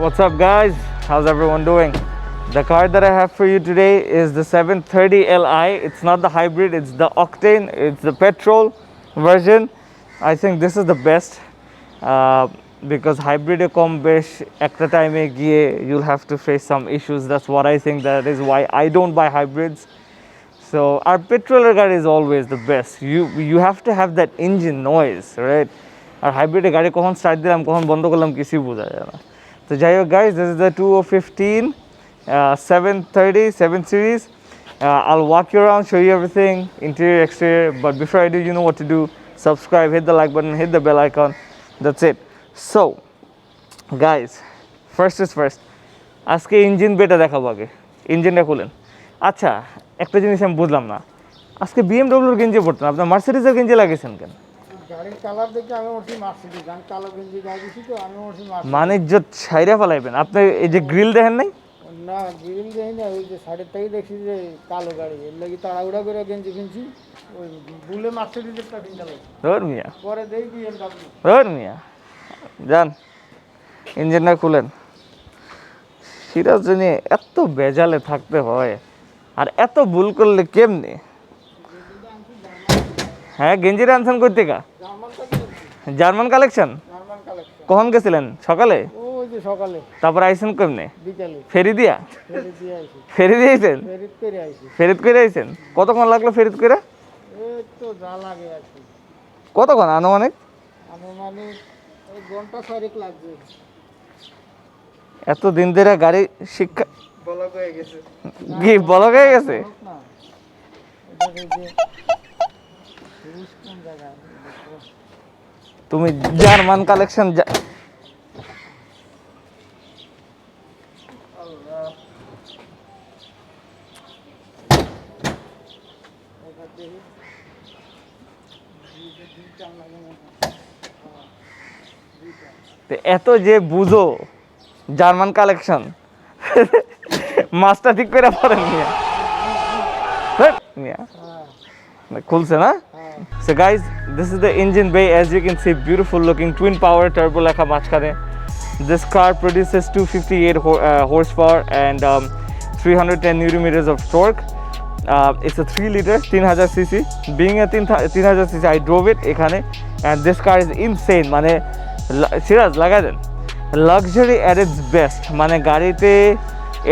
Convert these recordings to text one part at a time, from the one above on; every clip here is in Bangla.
What's up, guys? How's everyone doing? The car that I have for you today is the 730 Li. It's not the hybrid, it's the octane, it's the petrol version. I think this is the best because hybrid কম বেশ একটা টাইমে গিয়ে you'll have to face some issues. That's what I think. That is why I don't buy hybrids. So our petrol car is always the best. You have to have that engine noise, right? Our hybrid গাড়ি কখন স্টার্ট দিলাম কখন বন্ধ করলাম কিছুই বোঝা যায় না। তো যাই হোক guys, this is the 2015 730 7 series. I'll walk you around, show you everything, interior, exterior. But before I do, you know what to do. Subscribe, hit the like button, hit the bell icon. That's it. So guys, first is first. আজকে ইঞ্জিন বেটা দেখাবো আগে। ইঞ্জিনটা খুলেন। আচ্ছা, একটা জিনিস আমি বুঝলাম না। আজকে BMW এর গেঞ্জি পরতেন, আপনার মার্সিডিজের গেঞ্জি লাগিয়েছেন কেন? গাড়ির কালার দেখে আমি ওরছি মার্সিডিজ, আমি কালো গেঞ্জি গাইছি তো আমি ওরছি মার্সিডিজ। মানে ইজ্জত ছাইরা ফেলাইবেন। আপনি এই যে গ্রিল দেখেন নাই? না, গ্রিল দেখি না, ওই যে সাইডের থেকে দেখছি যে কালো গাড়ি, এর লাগি তাড়াহুড়া করে গেঞ্জি কিনছি, ওই ভুলে মার্সিডিজেরটা কিনতে লাগছে। ধর মিয়া, পরে দেখি BMW। ধর মিয়া, যান ইঞ্জিনটা খুলেন। সিরাজ নিয়ে এত বেজালে থাকতে হয় আর এত ভুল করলে কেমনে? হ্যাঁ, গেঞ্জিটা আনছেন কই থেকে? German collection. কখন গেছিলেন? সকালে? ওই যে সকালে। তারপর আইছেন কেমনে? বিকালে। ফেরি দিয়া? ফেরি দিয়ে আইছি। ফেরি দিয়েছেন? ফেরিত করে আইছি। ফেরিত করে আইছেন? কতক্ষণ লাগলো ফেরিত করে? এই তো যা লাগে আর কি। কতক্ষণ আনুমানিক? আনুমানিক এই ঘন্টা 6 লাগবে। এত দিন ধরে গাড়ি শিক্ষা বলক হয়ে গেছে। কি বলক হয়ে গেছে? না, এটা যে রুশ কোন জায়গায়? তুমি জার্মান কালেকশন এত যে বুঝো জার্মান কালেকশন মাছটা ঠিক করে পড়েন মিয়া খুলছে না? So guys, this is the engine bay. As you can see, beautiful looking twin power turbo লেখা মাঝখানে। This car produces 258 horsepower and 310 Nm of torque. It's a 3 liter 3000 cc. Being a 3000 cc, I drove it এখানে and this car is insane. মানে সিরিয়াস লাগাই দেন, লাক্সারি at its best. মানে গাড়িতে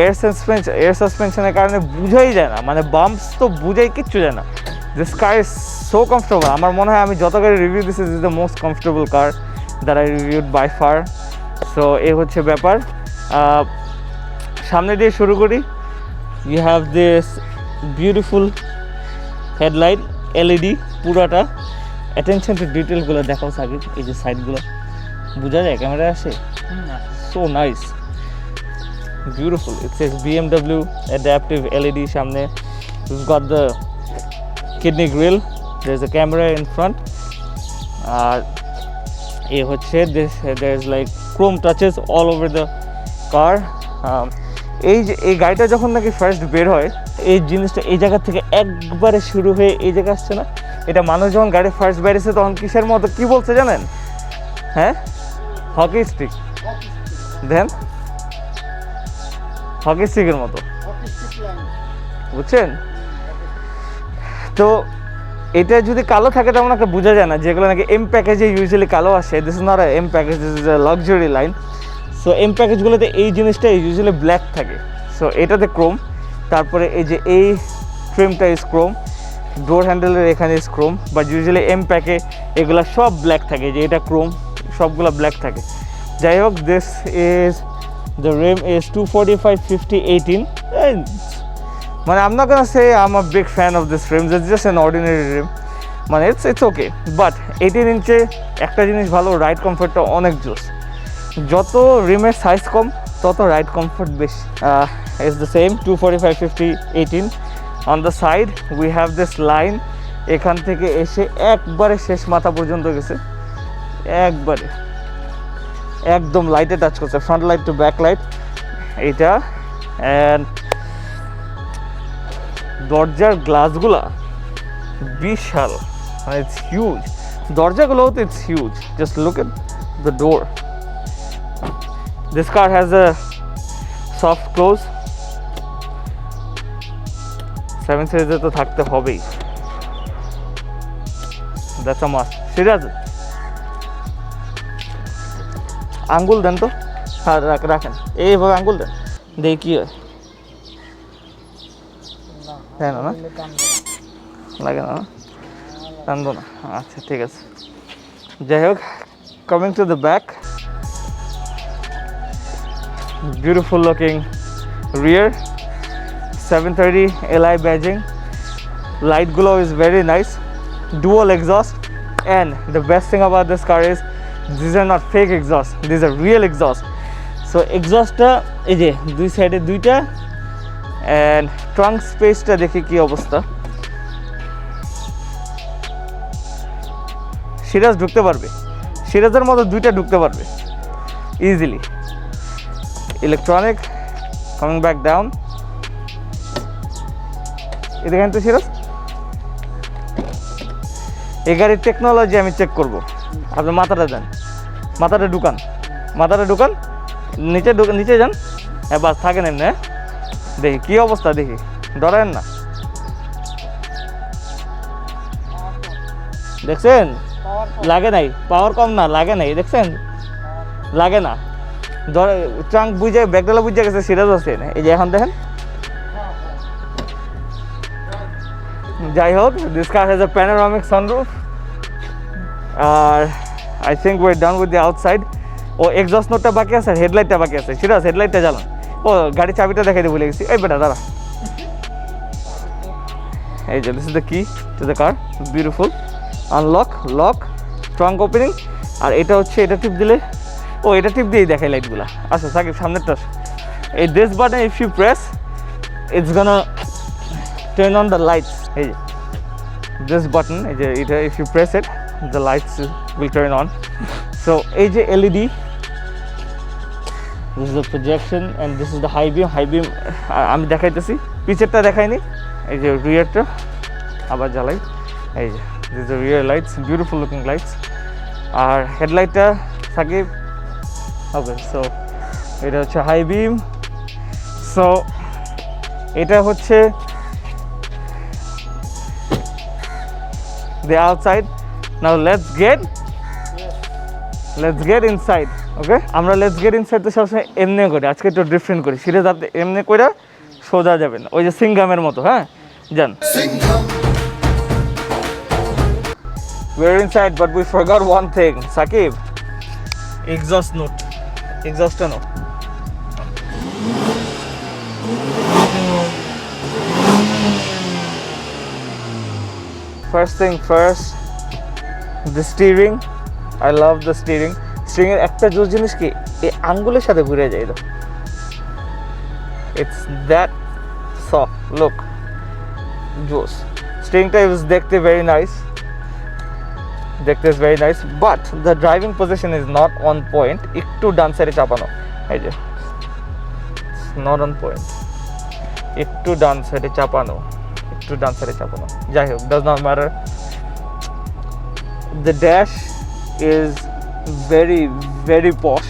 এয়ার সাসপেনশনের কারণে বুঝাই যায় না, মানে বাম্পস তো বুঝাই কিচ্ছু যায় না। This car is so comfortable. আমার মনে হয় আমি যত গাড়ি রিভিউ দিচ্ছি, this is the most comfortable car that I reviewed by far. So এই হচ্ছে ব্যাপার। সামনে দিয়ে শুরু করি। You have this beautiful headlight LED পুরাটা। Attention to detail গুলো দেখাও আগে, এই যে সাইডগুলো বোঝা যায় ক্যামেরায় আসে? So nice, beautiful. It says BMW adaptive LED সামনে। We've got the kidney grill, there's a camera in front. এই হচ্ছে there's like chrome touches all over the car. এই গাড়িটা যখন নাকি ফার্স্ট বের হয়, এই জিনিসটা এই জায়গা থেকে একবারে শুরু হয়ে এই জায়গা আসছে না, এটা মানুষ যখন গাড়ি ফার্স্ট বেরিয়েছে তখন কিসের মতো কি বলছে জানেন? হ্যাঁ, হকি স্টিক। দেন হকি স্টিকের মতো, বুঝছেন? তো এটা যদি কালো থাকে তেমন একটা বোঝা যায় না, যেগুলো নাকি এম প্যাকেজে ইউজুয়ালি কালো আসে। This is not a M package, this is a luxury line. So M প্যাকেজগুলোতে এই জিনিসটা ইউজুয়ালি ব্ল্যাক থাকে। সো এটাতে ক্রোম, তারপরে এই যে এই ট্রিমটা ইজ ক্রোম, ডোর হ্যান্ডেলের এখানে is chrome, but usually M প্যাকে এগুলো সব ব্ল্যাক থাকে, যে এটা ক্রোম সবগুলো ব্ল্যাক থাকে। যাই হোক, this is the Rim is 245/50/18. মানে I'm not gonna say I'm a big fan of this rim. It's just an ordinary rim. মানে it's okay. But 18 ইঞ্চে একটা জিনিস ভালো, রাইড কমফোর্টটা অনেক জোস। যত রিমের সাইজ কম তত রাইড কমফোর্ট বেশি। It's the same 245/50/18. On the side we have this line, এখান থেকে এসে একবারে শেষ মাথা পর্যন্ত গেছে, একবারে একদম লাইটে টাচ করছে, front light to back light এইটা। অ্যান্ড দরজার গ্লাসগুলা বিশাল, মানে ইটস হিউজ। দরজাগুলোও তো it's huge. Just look at the door, This car has a soft close. 7 series তো থাকতে হবেই, that's a must. সিরিয়াস আঙ্গুল দেন তো, হ্যাঁ রাখেন এইভাবে আঙ্গুল দেন, দেখি কি হয়। হ্যাঁ না লাগে না, টানবো না, আচ্ছা ঠিক আছে। যাই হোক, coming to the back, beautiful looking rear, 730 Li badging, light glow is very nice, dual exhaust, and the best thing about this car is these are not fake exhaust, these are real exhaust. So exhaust টা এই যে দুই সাইডে দুইটা, and trunk space টা দেখি কি অবস্থা। সিরাজ ঢুকতে পারবে, সিরাজের মতো দুইটা ঢুকতে পারবে easily. Electronic, coming back down, এই দেখেন তো সিরাজ, এই গাড়ির টেকনোলজি আমি চেক করব। আপনি মাথাটা দেন, মাথাটা ঢুকান, মাথাটা ঢুকান, নিচে ঢুকান, নিচে যান, হ্যাঁ বাস থাকেন এমনি। হ্যাঁ দেখি কী অবস্থা, দেখি ডরায়েন না। দেখছেন লাগে নাই, পাওয়ার কম না, লাগে নাই, দেখছেন লাগে না। ট্রাঙ্ক বুঝে, ব্যাগডালা বুঝে গেছে, সিরাজ আছে এই যে এখন দেখেন। যাই হোক, this car has a panoramic sunroof, আর I think we are done with the outside. ও এক্সস্ট নোটটা বাকি আছে, হেডলাইটটা বাকি আছে, সিরাজ হেডলাইটটা জ্বালান। ও গাড়ির চাবিটা দেখাই দিয়ে ভুলে গেছি, এই বেটা দাঁড়া। এই যে this is the key to the car, beautiful, unlock, lock, trunk opening. আর এটা হচ্ছে, এটা টিপ দিলে, ও এটা টিপ দিয়েই দেখাই লাইটগুলা। আচ্ছা সাকিব সামনেরটা, এই this button if you press it's gonna turn on the lights. এই যে this button, এই যে এটা if you press it the lights will turn on. So এই যে LED, this is the projection and this is the high beam আমি দেখাইতেছি, পিছেরটা দেখাইনি। এই যে রিয়ারটা আবার জ্বালাই, এই যে this is the rear lights, beautiful looking lights. আর হেডলাইটটা সাকিব হবে। সো এটা হচ্ছে হাই বিম। সো এটা হচ্ছে the outside. Now let's get inside. Okay, আমরা let's get inside তো সবসময় এমনি করি, আজকে একটু ডিফারেন্ট করি। সিরিজ আপনি এমনি করে সোজা যাবেন, ওই যে সিঙ্গামের মতো। হ্যাঁ যান। We're inside but we forgot one thing. Sakib, exhaust note, exhaust note. First thing first, the steering. I love the steering. Steering এর একটা জোস জিনিস কি, এই আঙ্গুলের সাথে ঘুরে যায়। It's that soft. Look, জোস। স্টিয়ারিংটা ইজ দেখতে very nice. দেখতে is very nice, but the driving position is not on point. একটু ডান সাইডে চাপানো, এই যে not on point. একটু ডান সাইডে চাপানো, একটু ডান সাইডে চাপানো। যাই হোক, does not matter. The dash is very very posh.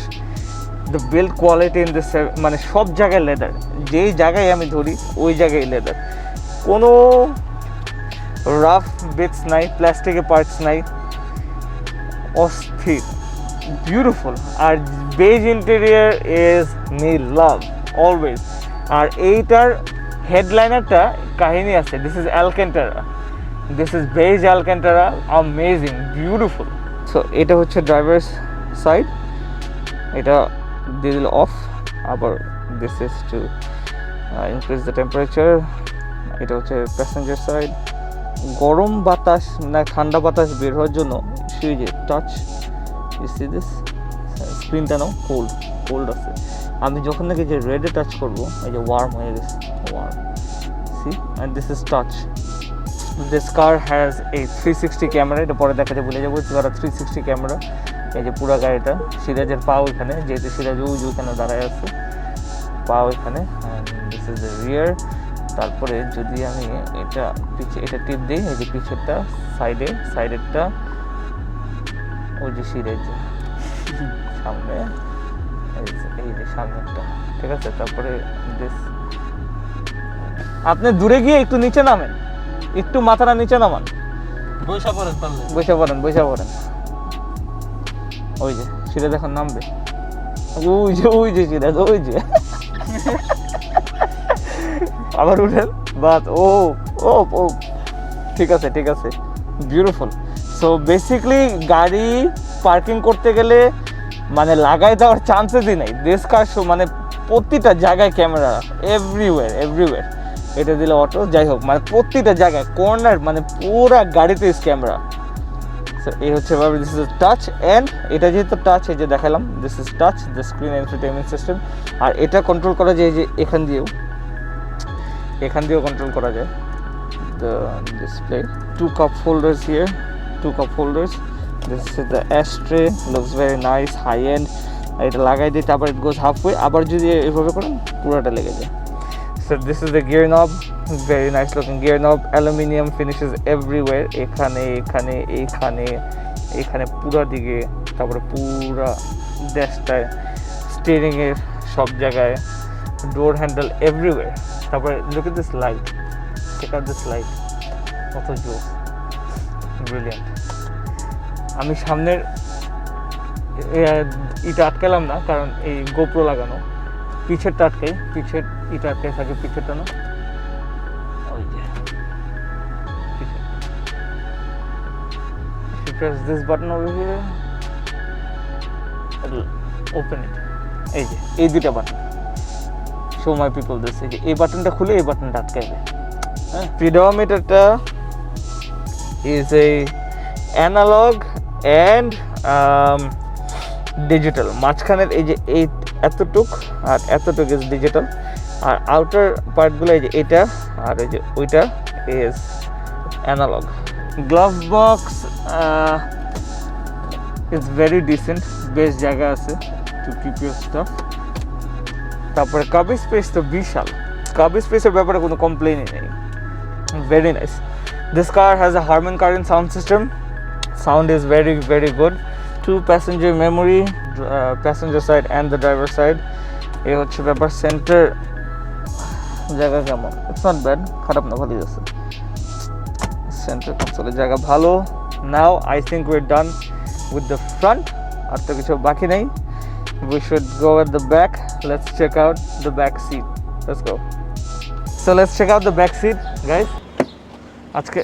The build quality in this, মানে সব জায়গায় লেদার, যেই জায়গায় আমি ধরি ওই জায়গায় লেদার, কোনো রাফ বিটস নাই, প্লাস্টিকের পার্টস নাই, অস্থির, বিউটিফুল। আর beige interior is my love always. আর এইটার হেডলাইনারটা কাহিনী আছে, this is Alcantara, this is beige Alcantara, amazing, beautiful. So এটা হচ্ছে ড্রাইভার্স সাইড, এটা দিয়ে দিল অফ। আবার this is to increase the temperature. এটা হচ্ছে প্যাসেঞ্জার সাইড, গরম বাতাস না ঠান্ডা বাতাস বের হওয়ার জন্য সুইচে টাচ, ইউ সি দিস, স্ক্রিনটা নাও কোল্ড আছে। আমি যখন নাকি যে রেডে টাচ করবো, এই যে ওয়ার্ম হয়ে গেছে, warm, see, and this is touch. This car has এই 360 ক্যামেরা, এটা পরে দেখা যায় ভুলে যাবো, 360 ক্যামেরা। এই যে পুরো গাড়িটা, সিরাজের পাও এখানে, যেহেতু সিরাজ ওইখানে দাঁড়ায় আছে, পাও এখানে, অ্যান্ড দিস ইজ দ্য রিয়ার। তারপরে যদি আমি এটা এটা টিপ দিই, এই যে পিছেরটা, সাইডেরটা, ওই যে সিরাজ সামনে, এই যে সামনেরটা, ঠিক আছে। তারপরে দিস, আপনি দূরে গিয়ে একটু নিচে নামেন, একটু মাথাটা নিচে নামান, বৈশা পড়েন পারলে। বসে পড়েন, বসে পড়েন। ওই যে সেটা দেখুন নামবে, ওই যে সিরাজ, ওই যে আবার উঠেন, বাস। ও ও ও ঠিক আছে, ঠিক আছে, বিউটিফুল। সো বেসিকলি গাড়ি পার্কিং করতে গেলে মানে লাগাই দেওয়ার চান্সেসই নেই। দিস কার শো মানে প্রতিটা জায়গায় ক্যামেরা, এভরিওয়্যার। এটা দিলে অটো, যাই হোক, মানে প্রতিটা জায়গায় কর্নার, মানে পুরা গাড়িতে ক্যামেরা। সো এই হচ্ছে ভাবে, দিস ইজ টাচ, অ্যান্ড এটা যেহেতু টাচ, এই যে দেখালাম, this is touch, the screen entertainment system. আর এটা কন্ট্রোল করা যায় যে এখান দিয়েও কন্ট্রোল করা যায়। The display, 2 cup holders here, 2 cup holders. This is the ashtray, looks very nice, high end. এটা লাগাই দিই, তারপর it goes halfway, আবার যদি এভাবে করেন পুরোটা লেগে যায়। So this is the gear knob, very nice looking gear knob, aluminum finishes everywhere, এখানে পুরো দিকে, তারপরে পুরা ড্যাশটায়, স্টিয়ারিং এর সব জায়গায়, ডোর হ্যান্ডেল এভরিওয়্যার। তারপরে look at this light, check out this light, কত জোর, ব্রিলিয়ান্ট। আমি সামনের ইটা আটকালাম না, কারণ এই গোপ্রো লাগানো। পিছেরটা আটকাই, পিছের ইটা আটকাই থাকে, পিছেরটা না, ওই যে পিছের। If you press this button over here, it'll open it. এই যে এই দুটা button, show my people this, এই যে এই বাটনটা খুলে এই বাটনটা আটকাইবে। হ্যাঁ, স্পিডোমিটারটা is a analog and digital, মাঝখানের এই যে এই এতটুক আর এতটুক ইজ ডিজিটাল, আর আউটার পার্টগুলো এই যে এটা আর এই যে ওইটা is analog. Glove box is very decent, বেশ জায়গা আছে টু কিপ ইউর স্টাফ। তারপরে কাবি স্পেস তো বিশাল, কাবি স্পেসের ব্যাপারে কোনো কমপ্লেনই নেই, very nice. This car has a Harman Kardon sound system. Sound is very good. 2 passenger memory, passenger side and the driver side. এই হচ্ছে ব্যাপার। সেন্টার জায়গা কেমন, ইটস নট ব্যাড, খারাপ না, ভালোই আছে। সেন্টার কনসোলের জায়গা ভালো। Now I think we are done with the front, আর তো কিছু বাকি নেই। We should go at the back. Let's check out the back seat. Let's go. So let's check out the back seat, guys. আজকে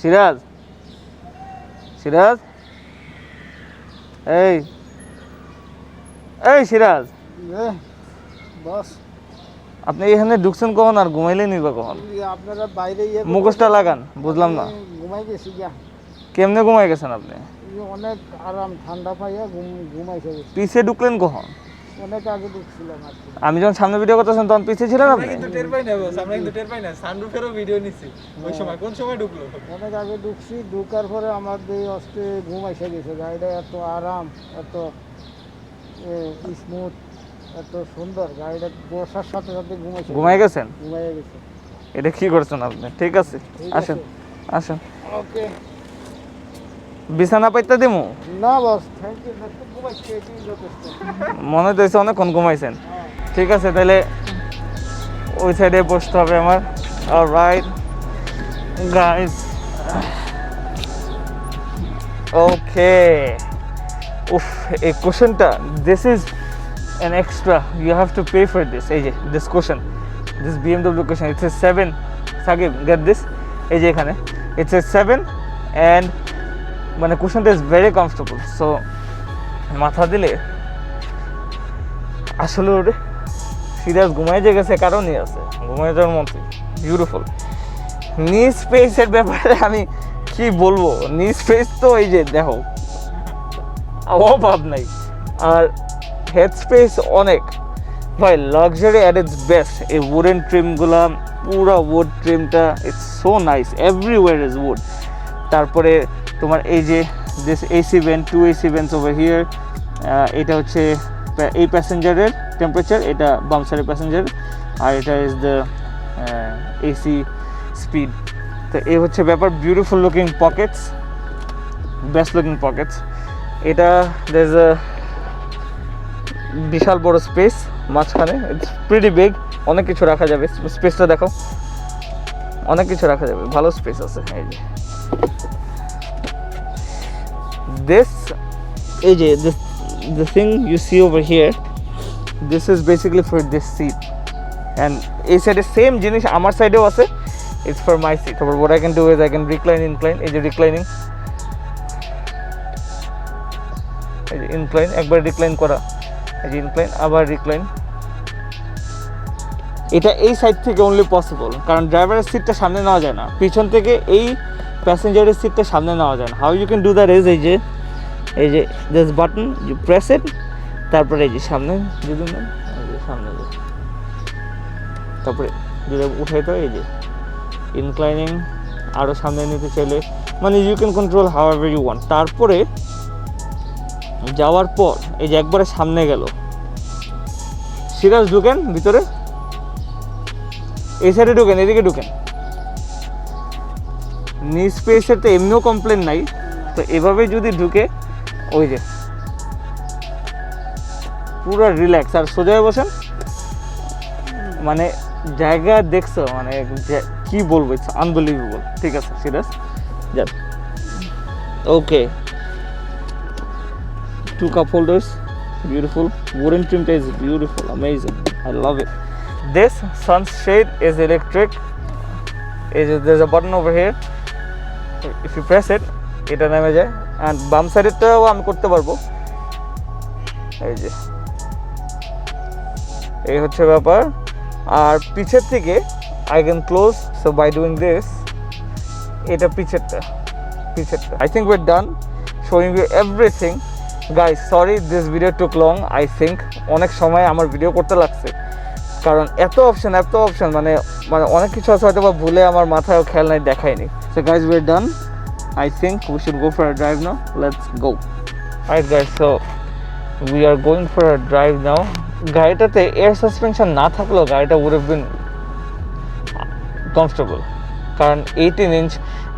সিরাজ, এই সিরাজ, বস আপনি এখানে ঢুকছেন কখন আর ঘুমাইলেন বা কখন? আপনারা বাইরে মুখোশটা লাগান, বুঝলাম না। ঘুমাই গেছি গা। কেমনে ঘুমাই গেছেন আপনি? অনেক আরাম, ঠান্ডা পাইয়া ঘুমাইছে গেছি। পিছে ঢুকলেন কখন? অনেক আগে ঢুকছিলাম আর কি। আমি যখন সামনে ভিডিও করতেছেন তখন পিছে ছিলেন আপনি? কিন্তু টের পাই না বস, আমরা কিন্তু টের পাই না। সানরুফেরও ভিডিও নিছি ওই সময়, কোন সময় ঢুকলো? অনেক আগে ঢুকছি, ঢুকার পরে আমার এই অস্তে ঘুমাইছে গেছে। গাড়িটা এত আরাম, এত স্মুথ, এত সুন্দর, গাড়িটা বসার সাথে সাথে ঘুমাই গেছেন? ঘুমাইয়া গেছে। এটা কি করছেন আপনি? ঠিক আছে, আসেন আসেন। ওকে, বিছানা পাইতে দিমু? না বস, থ্যাংক ইউ। ঘুমাইছি, এটাই যথেষ্ট। মনে হইতেছে অনেকক্ষণ ঘুমাইছেন। ঠিক আছে, তাহলে ওই সাইডে বসতে হবে আমার। অলরাইট গাইস, ওকে। উফ, এই কোশ্চেনটা, this is an extra, you have to pay for this. এই যে this question, this BMW question, it says 7. Sagib, get this, এই যে এখানে it says 7 and মানে কোশ্চেনটা ইজ ভেরি কমফর্টেবল। সো মাথা দিলে আসলে ওরে সিরিয়াস ঘুমাই যে গেছে, কারণই আছে, ঘুমাই যাওয়ার মতো বিউটিফুল। নি স্পেসের ব্যাপারে আমি কি বলবো, নি স্পেস তো এই যে দেখো অভাব নাই, আর হেড স্পেস অনেক ভাই, লাক্সারি অ্যাট ইটস বেস্ট। এই উডেন ট্রিমগুলা, পুরো উড ট্রিমটা, it's so nice, everywhere is wood. তারপরে তোমার এই যে this AC vent, 2 AC vents over here. এটা হচ্ছে এই প্যাসেঞ্জারের টেম্পারেচার, এটা বাম সাইডের প্যাসেঞ্জার, আর এটা ইজ দ্য এসি স্পিড। তো তো এই হচ্ছে ব্যাপার, beautiful looking Pockets, best looking Pockets. এটা there's a বিশাল বড় স্পেস মাঝখানে, ইটস প্রিটি বিগ, অনেক কিছু রাখা যাবে। স্পেসটা দেখো, অনেক কিছু রাখা যাবে, ভালো স্পেস আছে। এই যে এই যে the thing you see over here, this is basically for this seat, and এই সাইডে সেম জিনিস আমার সাইডেও আছে, it's for my seat. তারপর what I can do is I can recline, incline, এই যে রিক্লাইনিং, এই যে ইনক্লাইন, একবার রিক্লাইন করা, এই যে ইনক্লাইন, আবার রিক্লাইন। এটা এই সাইড থেকে অনলি পসিবল, কারণ ড্রাইভারের সিটটা সামনে নেওয়া যায় না, পিছন থেকে এই প্যাসেঞ্জারের সিটটা সামনে নেওয়া যায় না। How you can do that is এই যে this button, you press it, তারপরে এই যে সামনে যদি সামনে, তারপরে যদি উঠাইতে হয় এই যে ইনক্লাইনিং, আরও সামনে নিতে চাইলে, মানে you can control however you want. তারপরে যাওয়ার পর এই যে একবারে সামনে গেল, সিরাজ ঢুকেন ভিতরে, এই সাইডে ঢুকেন, এদিকে ঢুকেন। নি স্পেসের তো এমনিও কমপ্লেন নাই, তো এভাবে যদি ঢুকে ওই যে পুরো রিল্যাক্স, আর সোজা হয়ে বসেন, মানে জায়গা দেখছো, মানে কি বলবো, ইটস আনবিলিভেবল। ঠিক আছে সিরিয়াস, যান। ওকে, 2 cup holders, beautiful. Wooden trimmed is beautiful, amazing. I love it. This sunshade is electric. There's a button over here. If you press it, এটা নেমে যায়, and বাম সাইডেরটাও আমি করতে পারবো। এই যে এই হচ্ছে ব্যাপার। আর পিছের থেকে I can close, so by doing this, এটা পিছেরটা। I think we're done showing you everything. Guys, sorry this video took long. I think অনেক সময় আমার ভিডিও করতে লাগছে, কারণ এত অপশন মানে অনেক কিছু আছে হয়তো বা ভুলে আমার মাথায়ও খেয়াল নাই, দেখায়নি। So guys, we're done. I think we should go for a drive now. Let's go. Alright guys, so we are going for a drive now. গাড়িটাতে এয়ার সাসপেনশন না থাকলেও গাড়িটা would have been comfortable, কারণ 18 ইঞ্চ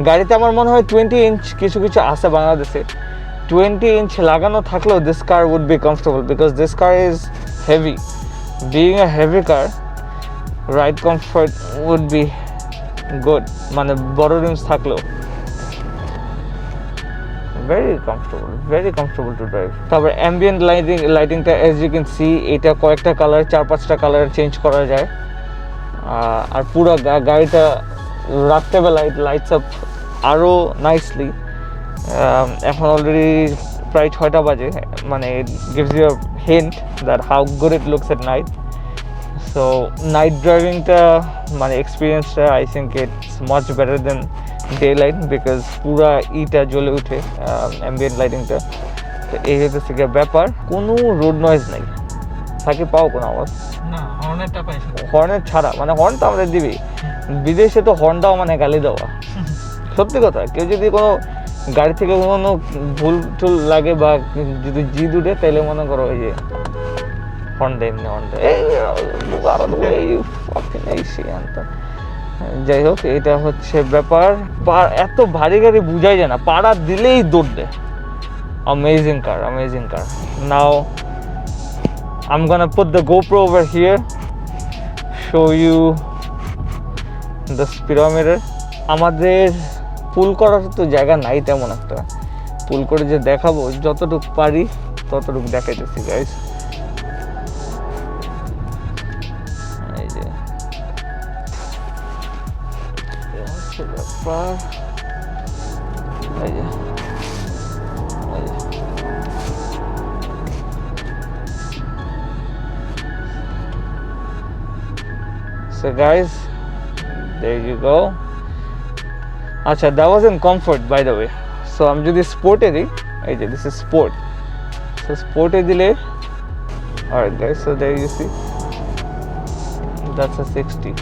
গাড়িতে আমার মনে হয় 20 ইঞ্চ কিছু আছে বাংলাদেশে। 20 inch লাগানো থাকলেও this car would be comfortable because this car is heavy. Being a heavy car, ride comfort would be good, মানে বড় rims থাকলেও very comfortable to drive. তারপর ambient lightingটা as you can see, এটা কয়েকটা কালার, 4-5টা কালার চেঞ্জ করা যায়। আর পুরো গাড়িটা রাত্রেবেলা লাইটস আপ আরও নাইসলি। এখন অলরেডি প্রায় 6টা বাজে, মানে it gives you a hint that how good it looks at night. So night drivingটা মানে এক্সপিরিয়েন্সটা I think it's much better than daylight because পুরা ইটা জ্বলে উঠে ambient lightingটা। তো এই হচ্ছে কি ব্যাপার, কোনো রোড নয়েজ নাই। থাকি পাও কোনো আওয়াজ না, হর্নেটটা পাইছি, হর্নের ছাড়া, মানে হর্ন তো আমাদের দিবি, বিদেশে তো হর্ন দাও মানে গালি দেওয়া। সত্যি কথা, কেউ যদি কোনো গাড়ি থেকে কোনো ভুল টুল লাগে বা যদি জিদ উঠে, তাহলে মনে করো ওই যে হর্ন দেয়, এমনি হর্ন দেয়, যাই হোক এটা হচ্ছে ব্যাপার। এত ভারী গাড়ি বুঝাই যায় না, পাড়া দিলেই দৌড় দেয়। Amazing car. Now I'm gonna put the GoPro over here, show you the speedometer. আমাদের পুল করার তো জায়গা নাই তেমন একটা, পুল করে যে দেখাবো, যতটুকু পারি ততটুকু দেখাইতেছি গাইস। এই যে ব্যাপার, এই যে so guys, there you go. আচ্ছা, that was in comfort by the way. So আমি যদি স্পোর্টে দিই, এই যে this is sport, so স্পোর্টে দিলে, alright guys, so there you see that's a 60.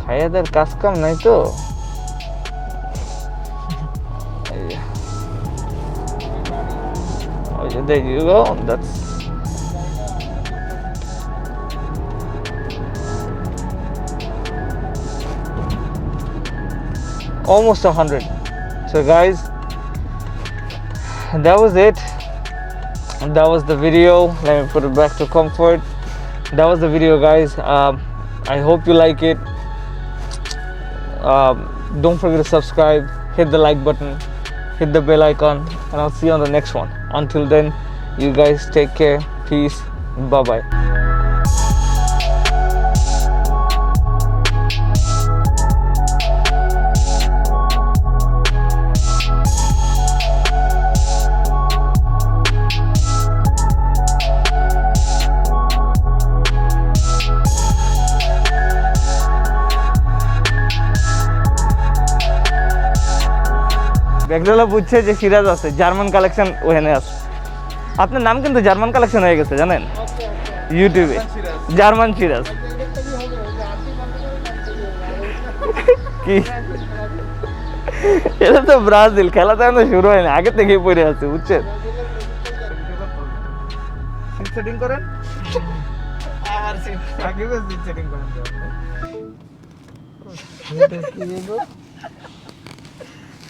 খায়াদের কাজ কাম নাই তো, এই যে there you go, that's almost 100. So guys, that was it. And that was the video. Let me put it back to comfort. That was the video, guys. I hope you like it. Don't forget to subscribe, hit the like button, hit the bell icon, and I'll see you on the next one. Until then, you guys take care. Peace. Bye bye. ব্যাগডালা বুঝছে যে সিরাজ আছে, জার্মান কালেকশন ওখানে আছে। আপনার নাম কিন্তু জার্মান কালেকশন হয়ে গেছে জানেন, ইউটিউবে জার্মান সিরাজ। কি এটা তো ব্রাজিল, খেলা তো এখনো শুরু হয়নি, আগে থেকেই পড়ে আছে বুঝছেন। সেটিং করেন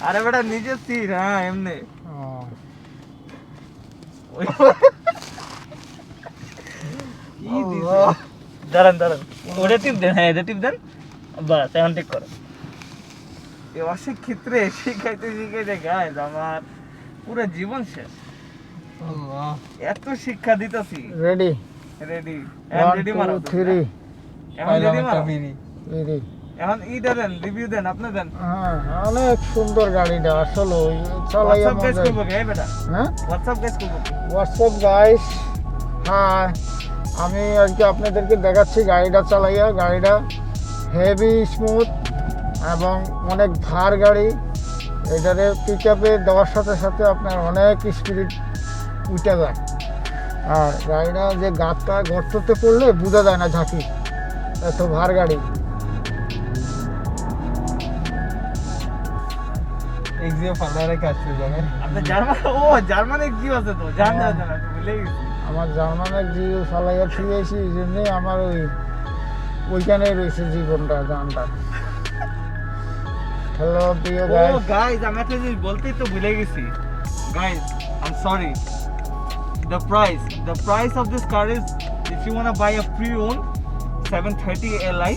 আরে বেটা নিজের সিট। হ্যাঁ এমনি দাঁড়ান দাঁড়ান, ওটা টিপ দেন। হ্যাঁ এটা টিপ দেন, বাস এখন ঠিক করো। এই অশিক্ষিত্রে শিখাইতে শিখাইতে গাইজ আমার পুরো জীবন শেষ। এত শিক্ষা দিতেছি। রেডি রেডি, 1 2 3 এখন রেডি মারো। রেডি। এখন ইটা দেন, রিভিউ দেন, আপনি দেন। হ্যাঁ অনেক সুন্দর গাড়িটা আসলে চালাইয়া WhatsApp গাইস মজা। করব কে বেটা? হ্যাঁ WhatsApp গাইস করব কি? WhatsApp guys. হ্যাঁ আমি আজকে আপনাদেরকে দেখাচ্ছি গাড়িটা চালাইয়া। গাড়িটা হেভি স্মুথ এবং অনেক ভার গাড়ি। এটারে পিক আপে দেওয়ার সাথে সাথে আপনার অনেক স্পিড উঠে যায়। আর গাড়িটা যে গর্ততে পড়লে বোঝা যায় না ঝাঁকি, এত ভার গাড়ি। এক্সিও ফালারে কাজ করে যাবেন আপনি জার্মান, ও জার্মান এক্সিও আছে তো, জানা জানা তো ভুলে গেছি। আমার জার্মানের জিও চালাইয়া ফিরেছি, এই জন্যই আমার ওইখানেই রয়েছে জীবনটা, গানটা। হ্যালো প্রিয় ও গাইস। গাইস আমি একটা জিনিস বলতেই তো ভুলে গেছি। Guys I am sorry, the price of this car is, if you want to buy a pre-owned 730 Li,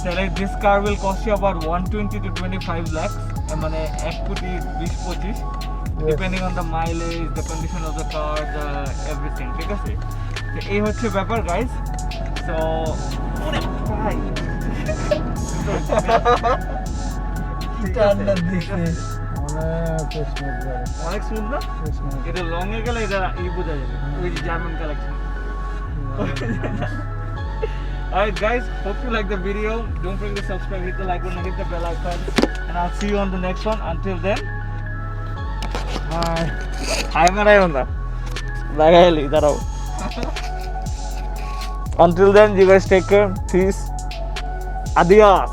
then this car will cost you about 120 to 25 lakhs, মানে 1 কোটি 20-25, depending on the mileage, the condition of the car, the everything, ঠিক আছে? তো এই হচ্ছে ব্যাপার গাইস। সো ওরে ভাই টান্ডার দিছে অনেক স্মুথ গাড়ি, অনেক স্মুথ না? স্মুথ। এটা লং এ গেলে এটা বোঝা যাবে, ওই German collection. Alright guys, hope you like the video. Don't forget to subscribe, hit the like button, hit the bell icon, and I'll see you on the next one. Until then, hi maray onda lagaili darao. Until then, you guys take care. Peace. Adios.